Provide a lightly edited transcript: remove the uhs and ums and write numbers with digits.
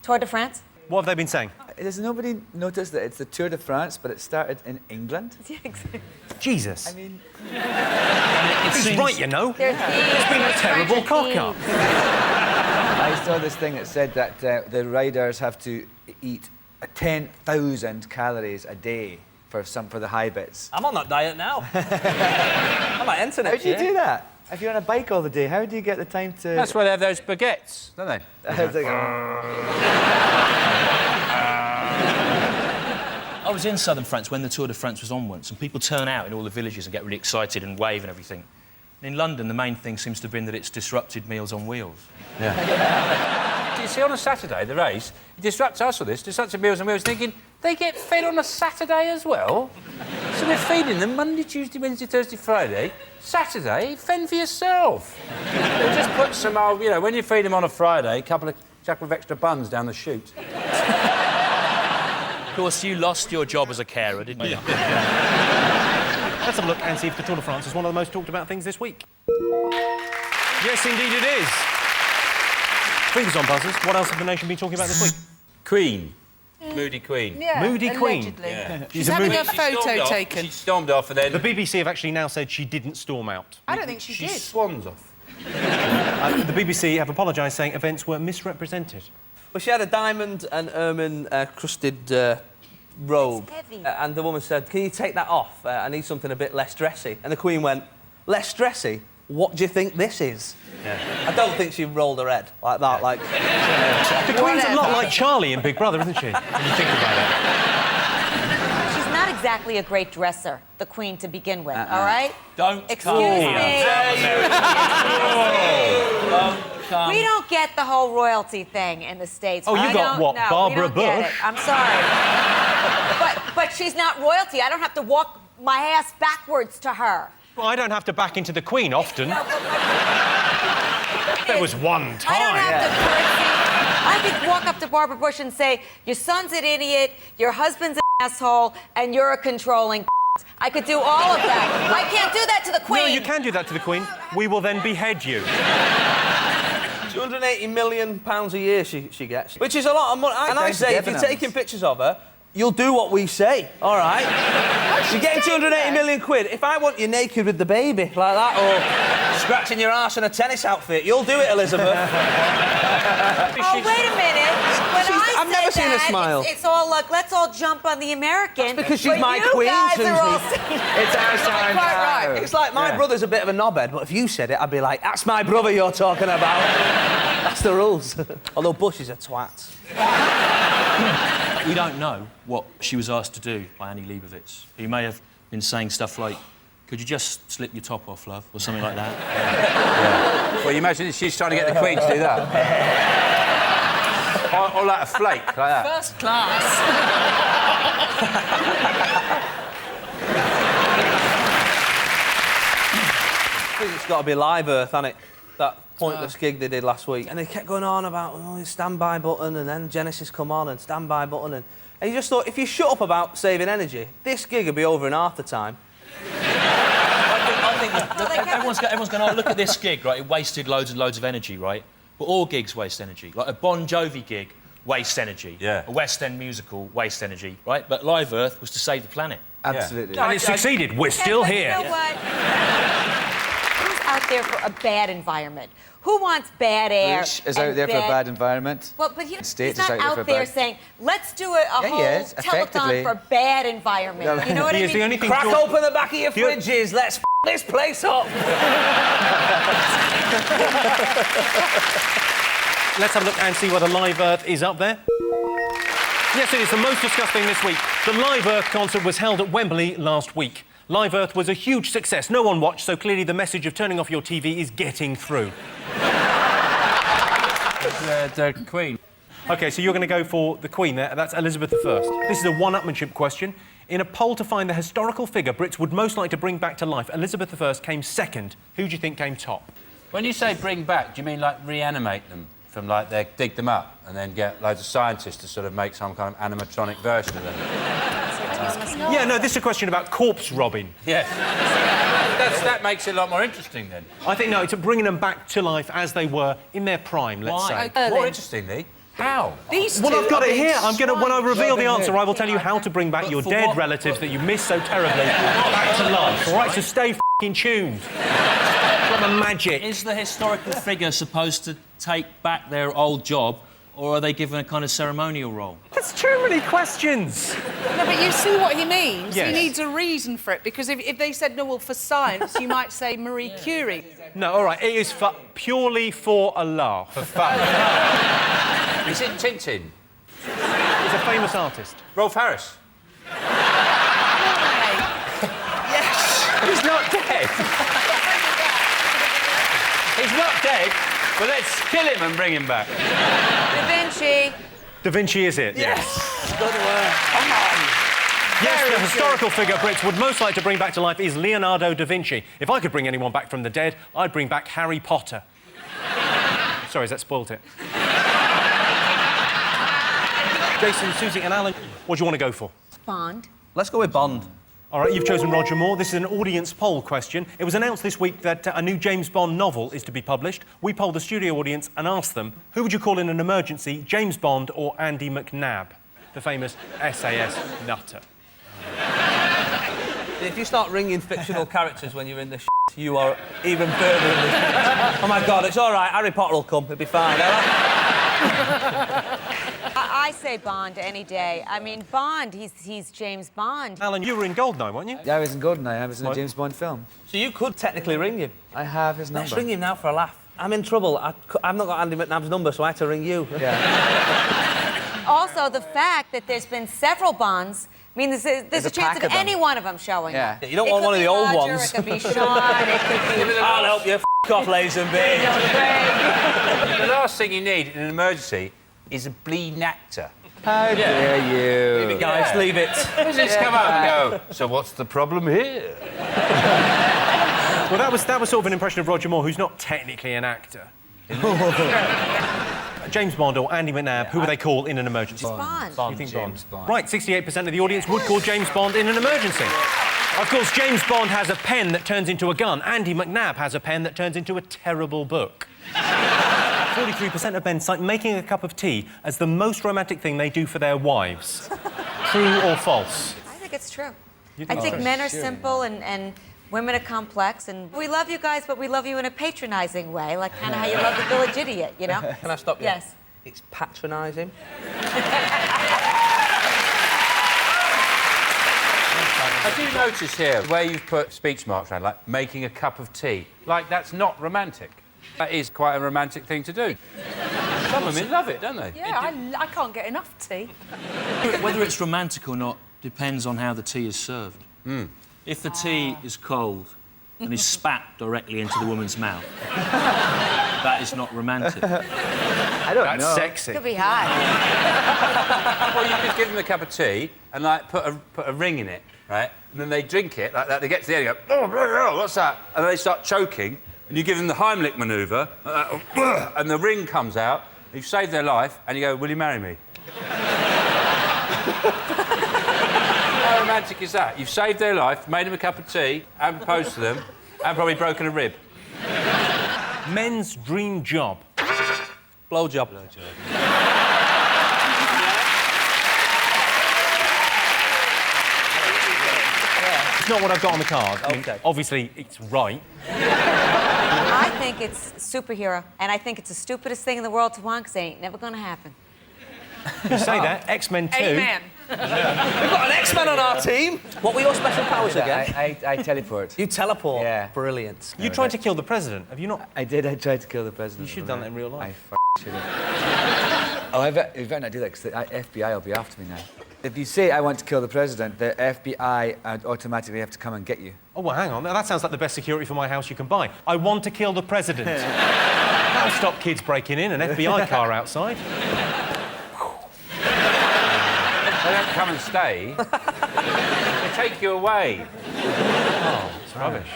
Tour de France? What have they been saying? Does nobody notice that it's the Tour de France, but it started in England? Yeah, exactly. Jesus. I mean... He's right, you know. There's been a terrible cock-up. I saw this thing that said that the riders have to eat 10,000 calories a day for the high bits. I'm on that diet now. I might enter next year. How do you do that? If you're on a bike all the day, how do you get the time to... That's why they have those baguettes, don't they? I was in southern France when the Tour de France was on once, and people turn out in all the villages and get really excited and wave and everything. And in London, the main thing seems to have been that it's disrupted Meals on Wheels. Yeah. Do you see on a Saturday, the race, it disrupts us with this, disrupts Meals on Wheels, thinking, they get fed on a Saturday as well? So we're feeding them Monday, Tuesday, Wednesday, Thursday, Friday. Saturday, fend for yourself. They just put some old, you know, when you feed them on a Friday, a couple of extra buns down the chute. Of course, you lost your job as a carer, didn't you? Let's have a look and see if the Tour de France is one of the most talked about things this week. Yes, indeed it is. Fingers on buzzers. What else have the nation been talking about this week? Queen. Moody Queen. Yeah, Moody Queen. allegedly. Yeah. She's having a photo taken. She stormed off and then... The BBC have actually now said she didn't storm out. I don't think she She did. swans off. The BBC have apologised, saying events were misrepresented. Well, she had a diamond and ermine crusted robe. It's heavy. And the woman said, can you take that off? I need something a bit less dressy. And the Queen went, less dressy? What do you think this is? Yeah. I don't think she rolled her head like that, like... The Queen's a lot like Charlie in Big Brother, isn't she? When you think about it. She's not exactly a great dresser, the Queen, to begin with, all right? Don't Excuse come me. here. Don't come. We don't get the whole royalty thing in the States. Oh, you We got don't- what, no, we Barbara don't get Bush? it. I'm sorry. but she's not royalty. I don't have to walk my ass backwards to her. Well, I don't have to back into the Queen often. There was one time. I don't have to curtsy. I could walk up to Barbara Bush and say, your son's an idiot, your husband's an asshole, and you're a controlling I could do all of that. I can't do that to the Queen. No, you can do that to the Queen. We will then behead you. £280 million a year she gets, which is a lot of money. And I Thanks say, for if you're dividends. taking pictures of her, you'll do what we say, all right? You're getting 280 million quid. If I want you naked with the baby, like that, or scratching your arse in a tennis outfit, you'll do it, Elizabeth. Oh, wait a minute. When I've never seen her smile. It's all like, let's all jump on the American. That's because she's but my you queen, guys Susie. are all... It's our time quite now. right. It's like my brother's a bit of a knobhead, but if you said it, I'd be like, that's my brother you're talking about. That's the rules. Although Bush is a twat. We don't know what she was asked to do by Annie Leibovitz. He may have been saying stuff like, could you just slip your top off, love? Or something like that. Yeah. Well, you imagine she's trying to get the Queen to do that. or like a flake, like that. First class. I think it's got to be Live Earth, hasn't it? That pointless gig they did last week. And they kept going on about, oh, standby button, and then Genesis come on, and standby button, and you just thought, if you shut up about saving energy, this gig would be over in half the time. I think that everyone's going, oh, look at this gig, right? It wasted loads and loads of energy, right? But all gigs waste energy. Like a Bon Jovi gig wastes energy. Yeah. A West End musical wastes energy, right? But Live Earth was to save the planet. Absolutely. And it succeeded. We're still but here. You know what? Who's out there for a bad environment? Who wants bad air? Bush is out there for a bad environment. Well, but States he's is not out there out for there bad- saying, let's do a he whole is, effectively. telethon for bad environment. No, You know what I He mean? is the only thing... Crack George- open the back of your fridges, let's f this place up. Let's have a look and see whether Live Earth is up there. Yes, it is the most discussed thing this week. The Live Earth concert was held at Wembley last week. Live Earth was a huge success. No one watched, so clearly the message of turning off your TV is getting through. The Queen. OK, so you're going to go for the Queen there. That's Elizabeth I. This is a one-upmanship question. In a poll to find the historical figure Brits would most like to bring back to life, Elizabeth I came second. Who do you think came top? When you say bring back, do you mean like reanimate them? From like they dig them up and then get loads of scientists to sort of make some kind of animatronic version of them? Yeah, no, this is a question about corpse robbing. Yes. That makes it a lot more interesting then. I think, no, it's bringing them back to life as they were in their prime, let's Why? say. More interestingly, How? These Well, two I've got are it here. being When I reveal the Robin answer, Hood. I will tell you how to bring back your for dead what? relatives that you miss so terribly back to life. All right, so stay f***ing tuned. Got the magic. Is the historical figure supposed to take back their old job, or are they given a kind of ceremonial role? That's too many questions. No, but you see what he means. Yes. He needs a reason for it, because if they said, no, well, for science, you might say Marie Curie. No, all right, it is purely for a laugh. Is it Tintin? He's a famous artist. Rolf Harris? Yes. He's not dead. He's not dead, but let's kill him and bring him back. Da Vinci. Da Vinci is it? Yes. Good work. Come on. Yes, the historical figure Brits would most like to bring back to life is Leonardo da Vinci. If I could bring anyone back from the dead, I'd bring back Harry Potter. Sorry, has that spoilt it? Jason, Susie and Alan, what do you want to go for? Bond. Let's go with Bond. All right, you've chosen Roger Moore. This is an audience poll question. It was announced this week that a new James Bond novel is to be published. We polled the studio audience and asked them, who would you call in an emergency, James Bond or Andy McNab, the famous SAS nutter? If you start ringing fictional characters when you're in the shit, you are even further in the shit. Oh, my God, it's all right. Harry Potter will come. It'll be fine. I say Bond any day. I mean, Bond, he's James Bond. Alan, you were in Goldeneye, weren't you? Yeah, I was in Goldeneye. I was in a What? James Bond film. So you could technically ring him. I have his Let's number. ring him now for a laugh. I'm in trouble. I've not got Andy McNab's number, so I had to ring you. Yeah. Also, the fact that there's been several Bonds means there's a a chance pack of of them. any one of them showing Yeah. up. You don't It want could one of be the old Roger, ones. It could be Sean, it could be... I'll help you. F*** off, Lazenby. The last thing you need in an emergency is a bleeding actor. How dare you? Guys, leave it. Does this come up and go, so what's the problem here? Well, that was sort of an impression of Roger Moore, who's not technically an actor. James Bond or Andy McNab, who would they call in an emergency? Bond. You think James Bond? Bond. Right, 68% of the audience would call James Bond in an emergency. Of course, James Bond has a pen that turns into a gun. Andy McNab has a pen that turns into a terrible book. 43% of men cite making a cup of tea as the most romantic thing they do for their wives. True or false? I think it's true. You I think think so? men are simple and women are complex, and we love you guys, but we love you in a patronizing way, like kind of how you love the village idiot, you know? Can I stop you? Yes. It's patronising. I do notice here where you've put speech marks around, like making a cup of tea. Like, that's not romantic. That is quite a romantic thing to do. Some women love it, don't they? Yeah, I can't get enough tea. Whether it's romantic or not depends on how the tea is served. If the tea is cold and is spat directly into the woman's mouth, that is not romantic. I don't That's know. sexy. Could be hot. Well, you could give them a cup of tea and, like, put a ring in it, right? And then they drink it like that. They get to the end and go, oh, blah, blah, what's that? And then they start choking, and you give them the Heimlich manoeuvre, and the ring comes out. You've saved their life, and you go, will you marry me? How romantic is that? You've saved their life, made them a cup of tea, and proposed to them, and probably broken a rib. Men's dream job. Blowjob. It's not what I've got on the card. I mean, OK. obviously, it's right. I think it's superhero, and I think it's the stupidest thing in the world to want, because it ain't never gonna happen. You say that. X-Men 2. Amen. We've got an X-Men on our team. What were your special powers again? I teleport. You teleport. Yeah. Brilliant. You tried to kill the president, have you not? I did. I tried to kill the president. You should have done that in real life. I should have. Oh, I better not do that, because the FBI will be after me now. If you say I want to kill the president, the FBI automatically have to come and get you. Oh, well, hang on. That sounds like the best security for my house you can buy. I want to kill the president. That'll stop kids breaking in, an FBI car outside. They don't come and stay. They take you away. Oh, it's rubbish.